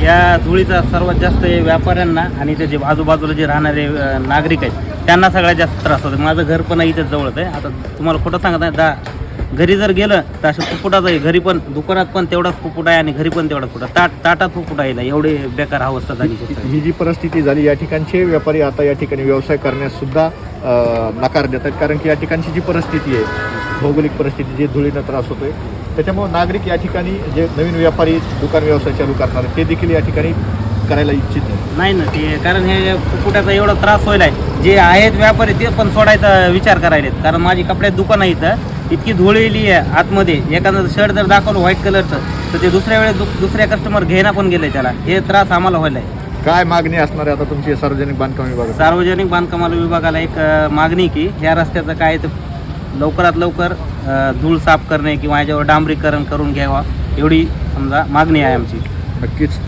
या धुळीचा सर्वात जास्त व्यापाऱ्यांना आणि त्याचे आजूबाजूला जे राहणारे नागरिक आहेत त्यांना सगळ्यात जास्त त्रास होतो. माझं घर पण इथेच जवळच आहे. आता तुम्हाला खोटं सांगत नाही, घरी जर गेलं तर असं फुफुटाच आहे. घरी पण दुकानात पण तेवढाच फुफुट आहे आणि घरी पण तेवढाच फुटा ताटात फुफुट आहे. एवढे बेकार अवस्था झाली. ही जी परिस्थिती झाली, या ठिकाणचे व्यापारी आता या ठिकाणी व्यवसाय करण्यास सुद्धा नकार देतात, कारण की या ठिकाणची जी परिस्थिती आहे, भौगोलिक परिस्थिती, जे धुळीनं त्रास होतोय, त्याच्यामुळे नागरिक या ठिकाणी जे नवीन व्यापारी दुकान व्यवसाय चालू करणार ते देखील या ठिकाणी करायला इच्छित नाही ना ते, कारण हे फुफुटाचा एवढा त्रास व्हायला आहे. जे आहेत व्यापारी ते पण सोडायचा विचार करायलेत, कारण माझी कपड्यात दुकान आहे इथं, इतकी धुळलेली आहे आतमध्ये. एखादं शर्ट जर दाखवलं व्हाईट कलरचं तर ते दुसऱ्या वेळेस दुसऱ्या कस्टमर घेणं पण गेले त्याला. हे त्रास आम्हाला व्हायला आहे. काय मागणी असणार आहे आता तुमची सार्वजनिक बांधकाम विभागात? सार्वजनिक बांधकामाला विभागाला एक मागणी की ह्या रस्त्याचं काय तर लवकरात लवकर धूळ साफ करणे किंवा याच्यावर डांबरीकरण करून घ्यावा, एवढी समजा मागणी आहे आमची. नक्कीच